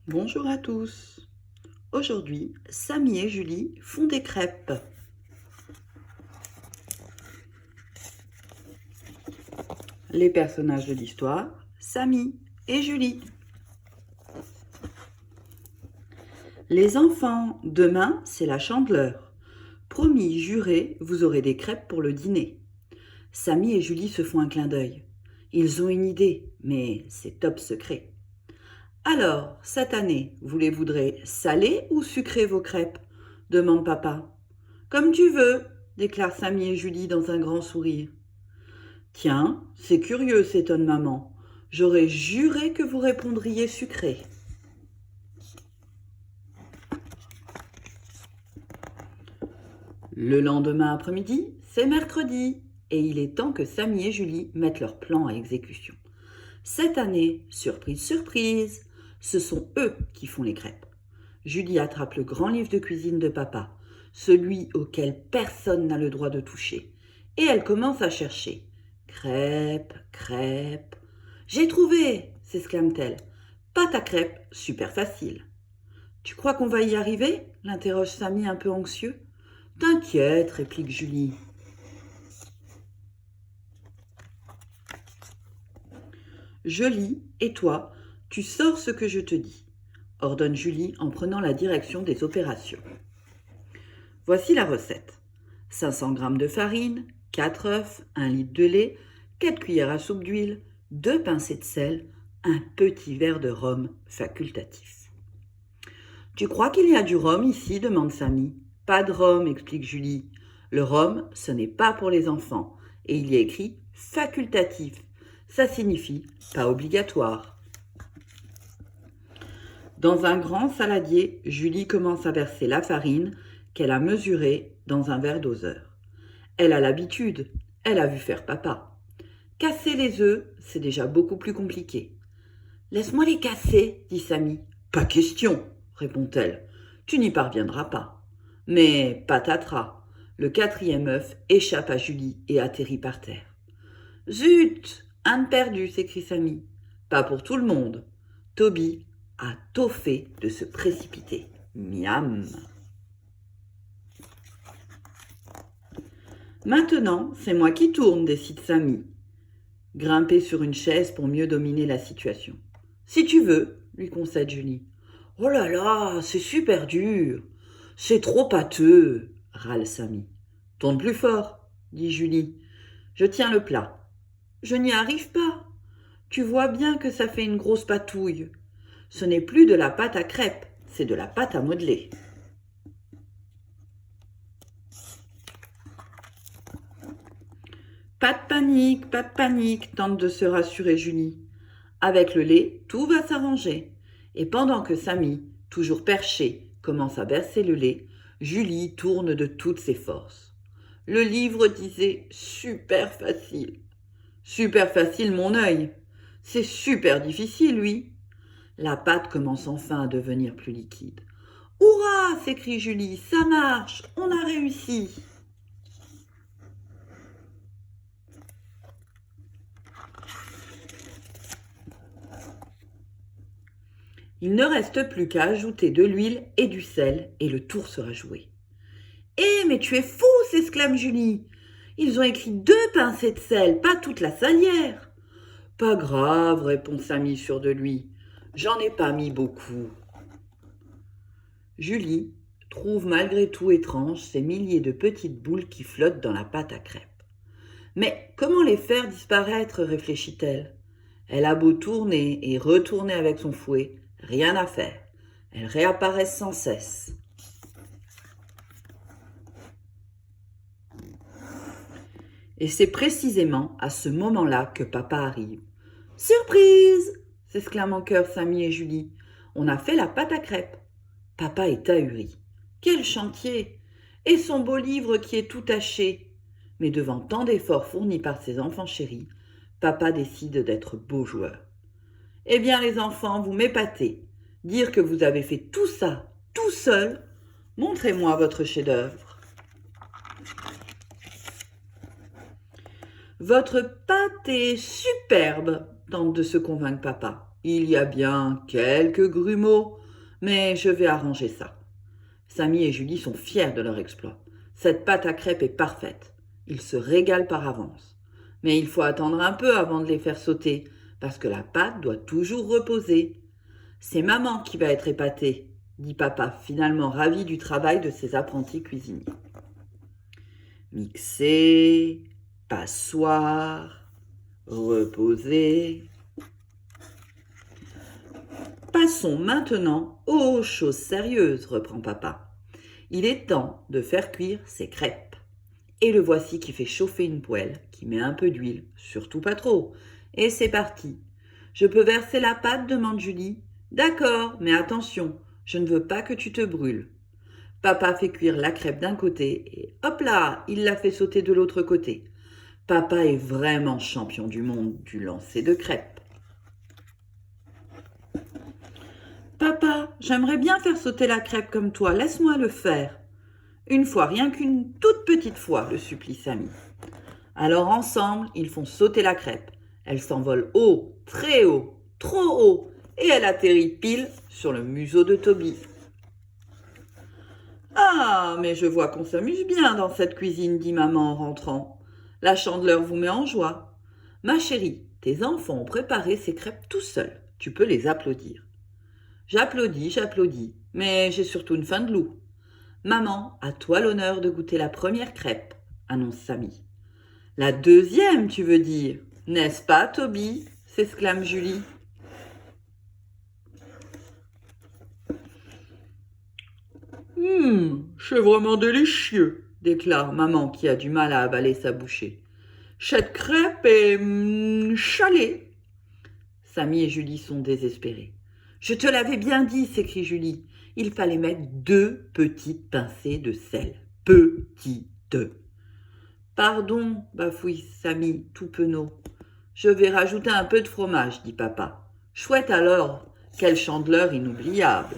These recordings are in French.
Bonjour à tous. Aujourd'hui, Samy et Julie font des crêpes. Les personnages de l'histoire, Samy et Julie. Les enfants, demain, c'est la Chandeleur. Promis, juré, vous aurez des crêpes pour le dîner. Samy et Julie se font un clin d'œil. Ils ont une idée, mais c'est top secret. Alors, cette année, vous les voudrez salées ou sucrées vos crêpes demande papa. Comme tu veux, déclarent Samy et Julie dans un grand sourire. Tiens, c'est curieux, s'étonne maman. J'aurais juré que vous répondriez sucré. Le lendemain après-midi, c'est mercredi, et il est temps que Samy et Julie mettent leur plan à exécution. Cette année, surprise, surprise, ce sont eux qui font les crêpes. Julie attrape le grand livre de cuisine de papa, celui auquel personne n'a le droit de toucher, et elle commence à chercher. Crêpes, crêpes. J'ai trouvé, s'exclame-t-elle. Pâte à crêpes, super facile. Tu crois qu'on va y arriver l'interroge Samy un peu anxieux. T'inquiète, réplique Julie. Je lis, et toi, tu sors ce que je te dis, ordonne Julie en prenant la direction des opérations. Voici la recette. 500 g de farine, 4 œufs, 1 litre de lait, 4 cuillères à soupe d'huile, 2 pincées de sel, un petit verre de rhum facultatif. Tu crois qu'il y a du rhum ici demande Samy. Pas de rhum, explique Julie. Le rhum, ce n'est pas pour les enfants, et il y a écrit facultatif. Ça signifie pas obligatoire. Dans un grand saladier, Julie commence à verser la farine qu'elle a mesurée dans un verre doseur. Elle a l'habitude, elle a vu faire papa. Casser les œufs, c'est déjà beaucoup plus compliqué. Laisse-moi les casser, dit Samy. Pas question, répond-elle. Tu n'y parviendras pas. Mais patatras, le 4e œuf échappe à Julie et atterrit par terre. Zut, un de perdu, s'écrie Samy. Pas pour tout le monde. Toby a tôt fait de se précipiter. Miam. Maintenant, c'est moi qui tourne, décide Samy, grimpé sur une chaise pour mieux dominer la situation. Si tu veux, lui concède Julie. Oh là là, c'est super dur. C'est trop pâteux, râle Samy. Tourne plus fort, dit Julie. Je tiens le plat. Je n'y arrive pas. Tu vois bien que ça fait une grosse patouille. Ce n'est plus de la pâte à crêpes, c'est de la pâte à modeler. Pas de panique, tente de se rassurer Julie. Avec le lait, tout va s'arranger. Et pendant que Samy, toujours perché, commence à verser le lait, Julie tourne de toutes ses forces. Le livre disait super facile. Super facile, mon œil. C'est super difficile, oui. La pâte commence enfin à devenir plus liquide. Hurrah s'écrie Julie, ça marche, on a réussi. Il ne reste plus qu'à ajouter de l'huile et du sel et le tour sera joué. Eh, mais tu es fou s'exclame Julie. Ils ont écrit 2 pincées de sel, pas toute la salière. Pas grave, répond Samy sûr de lui. J'en ai pas mis beaucoup. Julie trouve malgré tout étrange ces milliers de petites boules qui flottent dans la pâte à crêpes. Mais comment les faire disparaître, réfléchit-elle. Elle a beau tourner et retourner avec son fouet, rien à faire. Elles réapparaissent sans cesse. Et c'est précisément à ce moment-là que papa arrive. « Surprise !» s'exclament en chœur Samy et Julie. « On a fait la pâte à crêpes. » Papa est ahuri. Quel chantier! Et son beau livre qui est tout taché. Mais devant tant d'efforts fournis par ses enfants chéris, papa décide d'être beau joueur. « Eh bien les enfants, vous m'épatez. Dire que vous avez fait tout ça, tout seul, montrez-moi votre chef-d'œuvre. » Votre pâte est superbe, tente de se convaincre papa. Il y a bien quelques grumeaux, mais je vais arranger ça. Samy et Julie sont fiers de leur exploit. Cette pâte à crêpes est parfaite. Ils se régalent par avance. Mais il faut attendre un peu avant de les faire sauter, parce que la pâte doit toujours reposer. C'est maman qui va être épatée, dit papa, finalement ravi du travail de ses apprentis cuisiniers. Mixer, passoire, reposer. Passons maintenant aux choses sérieuses, reprend papa. Il est temps de faire cuire ces crêpes. Et le voici qui fait chauffer une poêle, qui met un peu d'huile, surtout pas trop. Et c'est parti. Je peux verser la pâte, demande Julie. D'accord, mais attention, je ne veux pas que tu te brûles. Papa fait cuire la crêpe d'un côté et hop là, il la fait sauter de l'autre côté. Papa est vraiment champion du monde du lancer de crêpes. Papa, j'aimerais bien faire sauter la crêpe comme toi, laisse-moi le faire. Une fois, rien qu'une toute petite fois, le supplie Samy. Alors ensemble, ils font sauter la crêpe. Elle s'envole haut, très haut, trop haut, et elle atterrit pile sur le museau de Toby. Ah, mais je vois qu'on s'amuse bien dans cette cuisine, dit maman en rentrant. La Chandeleur vous met en joie. Ma chérie, tes enfants ont préparé ces crêpes tout seuls. Tu peux les applaudir. J'applaudis, mais j'ai surtout une faim de loup. Maman, à toi l'honneur de goûter la première crêpe, annonce Samy. La deuxième, tu veux dire, n'est-ce pas, Toby s'exclame Julie. C'est vraiment délicieux, déclare maman qui a du mal à avaler sa bouchée. Cette crêpe est chalée. Samy et Julie sont désespérés. Je te l'avais bien dit, s'écrie Julie. Il fallait mettre 2 petites pincées de sel. Petites. Pardon, bafouille Samy, tout penaud. Je vais rajouter un peu de fromage, dit papa. Chouette alors, quelle Chandeleur inoubliable.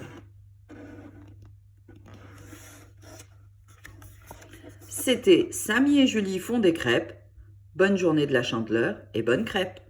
C'était Samy et Julie font des crêpes. Bonne journée de la Chandeleur et bonne crêpe.